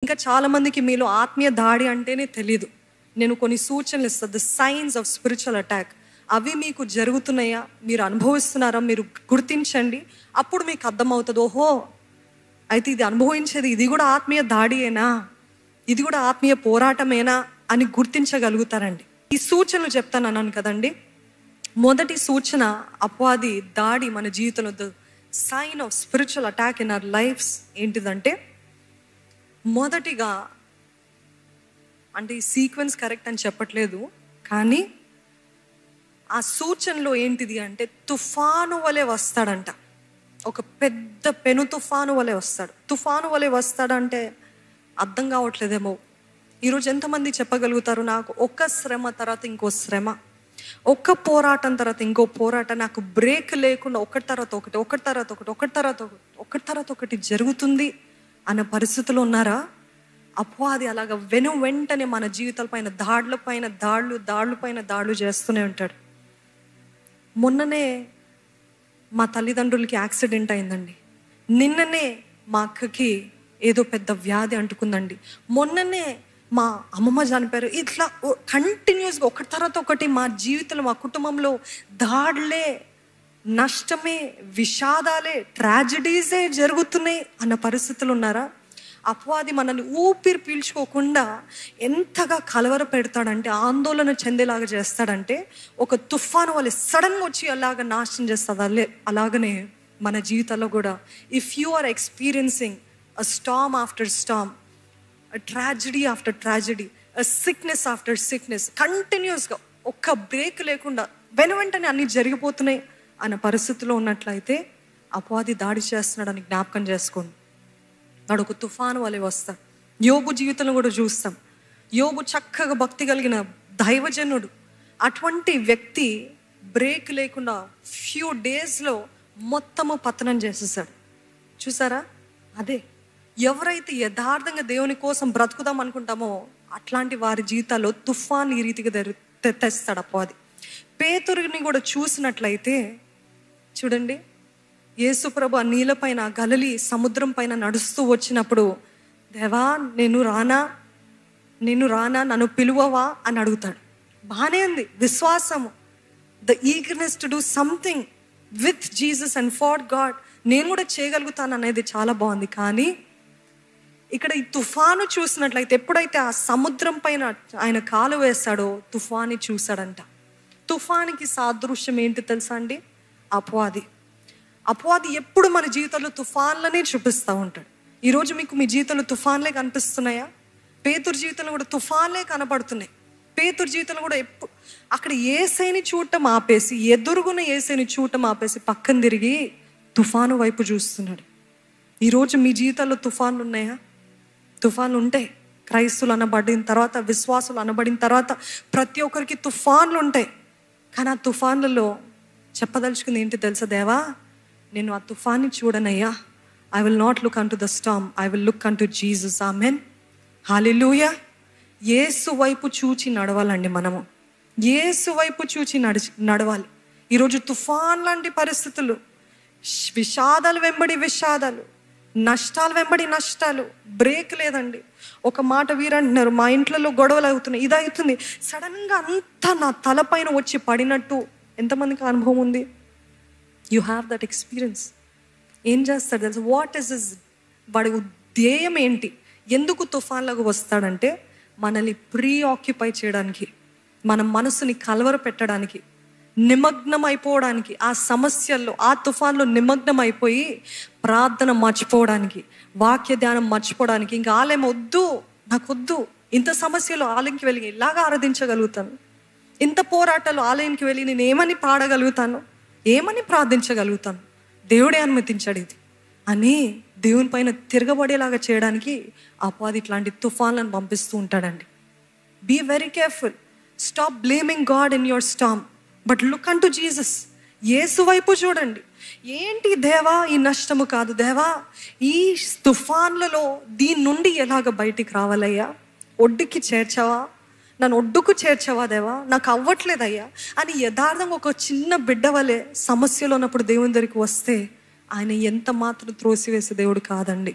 ఇంకా చాలామందికి మీలో ఆత్మీయ దాడి అంటేనే తెలీదు. నేను కొన్ని సూచనలు ఇస్తాను, the science of spiritual attack. అవి మీకు జరుగుతున్నాయా, మీరు అనుభవిస్తున్నారా, మీరు గుర్తించండి. అప్పుడు మీకు అర్థమవుతుంది, ఓహో అయితే ఇది అనుభవించేది ఇది కూడా ఆత్మీయ దాడియేనా, ఇది కూడా ఆత్మీయ పోరాటమేనా అని గుర్తించగలుగుతారండి. ఈ సూచనలు చెప్తాను అన్నాను కదండి. మొదటి సూచన అపవాది దాడి మన జీవితంలో, the sign of spiritual attack in our lives ఏంటిదంటే, మొదటిగా అంటే ఈ సీక్వెన్స్ కరెక్ట్ అని చెప్పట్లేదు, కానీ ఆ సూచనలో ఏంటిది అంటే తుఫాను వలె వస్తాడంట. ఒక పెద్ద పెను తుఫాను వలె వస్తాడు. తుఫాను వలె వస్తాడంటే అర్థం కావట్లేదేమో. ఈరోజు ఎంతమంది చెప్పగలుగుతారు, నాకు ఒక శ్రమ తర్వాత ఇంకో శ్రమ, ఒక్క పోరాటం తర్వాత ఇంకో పోరాటం, నాకు బ్రేక్ లేకుండా ఒకటి తర్వాత ఒకటి, ఒకటి తర్వాత ఒకటి, ఒకటి తర్వాత ఒకటి, ఒకటి తర్వాత ఒకటి జరుగుతుంది అన్న పరిస్థితులు ఉన్నారా? అపవాది అలాగ వెంటనే మన జీవితాల పైన దాడులు చేస్తూనే ఉంటాడు. మొన్ననే మా తల్లిదండ్రులకి యాక్సిడెంట్ అయిందండి. నిన్ననే మా అక్కకి ఏదో పెద్ద వ్యాధి అంటుకుందండి. మొన్ననే మా అమ్మమ్మ చనిపోయారు. ఇట్లా కంటిన్యూస్గా ఒకటి తర్వాత ఒకటి మా జీవితంలో, మా కుటుంబంలో దాడులే, నష్టమే, విషాదాలే, ట్రాజడీసే జరుగుతున్నాయి అన్న పరిస్థితులు ఉన్నారా? అపవాది మనల్ని ఊపిరి పీల్చుకోకుండా ఎంతగా కలవర పెడతాడంటే, ఆందోళన చెందేలాగా చేస్తాడంటే, ఒక తుఫాను వల్ల సడన్గా వచ్చి అలాగ నాశనం చేస్తాడు. అలాగనే మన జీవితాల్లో కూడా if you are experiencing a storm after storm, a tragedy after tragedy, a sickness after sickness, కంటిన్యూస్గా ఒక్క బ్రేక్ లేకుండా వెంటనే అన్ని జరిగిపోతున్నాయి అన్న పరిస్థితిలో ఉన్నట్లయితే అపవాది దాడి చేస్తున్నాడని జ్ఞాపకం చేసుకోండి. వాడు ఒక తుఫాను వలె వస్తాడు. యోబు జీవితంలో కూడా చూస్తాం. యోబు చక్కగా భక్తి కలిగిన దైవజనుడు. అటువంటి వ్యక్తి బ్రేక్ లేకుండా ఫ్యూ డేస్లో మొత్తము పతనం చేసేసాడు. చూసారా? అదే ఎవరైతే యథార్థంగా దేవుని కోసం బ్రతుకుదాం అనుకుంటామో అట్లాంటి వారి జీవితాల్లో తుఫాన్ ఈ రీతిగా తెస్తాడు అపవాది. పేతురుని కూడా చూసినట్లయితే చూడండి, యేసుప్రభు ఆ నీళ్ళపైన, గలిలీ సముద్రం పైన నడుస్తూ వచ్చినప్పుడు, దేవా నేను రానా నన్ను పిలువవా అని అడుగుతాడు. బాగానే ఉంది విశ్వాసము, the eagerness to do something with Jesus and for God. నేను కూడా చేయగలుగుతాను అనేది చాలా బాగుంది. కానీ ఇక్కడ ఈ తుఫాను చూసినట్లయితే, ఎప్పుడైతే ఆ సముద్రం పైన ఆయన కాలు వేస్తాడో తుఫాని చూశాడంట. తుఫానికి సాదృశ్యం ఏంటి తెలుసా అండి? అపవాది ఎప్పుడు మన జీవితంలో తుఫాన్లనే చూపిస్తూ ఉంటాడు. ఈరోజు మీకు మీ జీవితంలో తుఫాన్లే కనిపిస్తున్నాయా? పేతురు జీవితంలో కూడా తుఫాన్లే కనబడుతున్నాయి. పేతురు జీవితంలో కూడా ఎప్పుడు అక్కడ యేసయ్యని చూడటం ఆపేసి, ఎదురుగున యేసయ్యని చూడటం ఆపేసి పక్కన తిరిగి తుఫాను వైపు చూస్తున్నాడు. ఈరోజు మీ జీవితాల్లో తుఫాన్లు ఉన్నాయా? తుఫాన్లు ఉంటాయి. క్రైస్తులు అనబడిన తర్వాత, విశ్వాసులు అనబడిన తర్వాత ప్రతి ఒక్కరికి తుఫాన్లు ఉంటాయి. కానీ ఆ తుఫాన్లలో చెప్పదలుచుకుంది ఏంటి తెలుసా? దేవా నేను ఆ తుఫాన్ని చూడనయ్యా. I will not look unto the storm, I will look unto Jesus. Amen, hallelujah. యేసు వైపు చూచి నడవాలండి మనము. యేసు వైపు చూచి నడవాలి. ఈరోజు తుఫాన్ లాంటి పరిస్థితులు, విషాదాలు వెంబడి విషాదాలు, నష్టాలు వెంబడి నష్టాలు, బ్రేక్ లేదండి. ఒక మాట వీరంటున్నారు, మా ఇంట్లో గొడవలు అవుతున్నాయి, ఇది అవుతుంది, సడన్గా అంతా నా తలపైన వచ్చి పడినట్టు. ఎంతమందికి అనుభవం ఉంది? You have that experience. ఏం చేస్తాడు తెలుసు? వాట్ ఈస్ హిస్, వాడి ధ్యేయం ఏంటి? ఎందుకు తుఫాన్లాగా వస్తాడంటే మనల్ని ప్రీ ఆక్యుపై చేయడానికి, మన మనసుని కలవర పెట్టడానికి, నిమగ్నం అయిపోవడానికి, ఆ సమస్యల్లో, ఆ తుఫాన్లో నిమగ్నం అయిపోయి ప్రార్థన మర్చిపోవడానికి, వాక్య ధ్యానం మర్చిపోవడానికి. ఇంకా ఆలయం వద్దు, నాకు వద్దు, ఇంత సమస్యలో ఆలయంకి వెళ్ళి ఇలాగా ఆరాధించగలుగుతాను, ఇంత పోరాటాలు ఆలయంకి వెళ్ళి నేను ఏమని పాడగలుగుతాను, ఏమని ప్రార్థించగలుగుతాను, దేవుడే అనుమతించాడు ఇది అని దేవుని పైన తిరగబడేలాగా చేయడానికి అపవాది ఇట్లాంటి తుఫాన్లను పంపిస్తూ ఉంటాడండి. Be very careful. Stop blaming God in your storm, but look unto Jesus. యేసు వైపు చూడండి. ఏంటి దేవా ఈ నష్టము కాదు, దేవా ఈ తుఫాన్లలో దీని నుండి ఎలాగ బయటికి రావాలయ్యా? ఒడ్డుకి చేర్చావా, నన్ను ఒడ్డుకు చేర్చావా దేవా, నాకు అవ్వట్లేదయ్యా అని యథార్థంగా ఒక చిన్న బిడ్డ వలె సమస్యలో ఉన్నప్పుడు దేవుని దగ్గరికి వస్తే ఆయన ఎంత మాత్రం త్రోసివేసే దేవుడు కాదండి.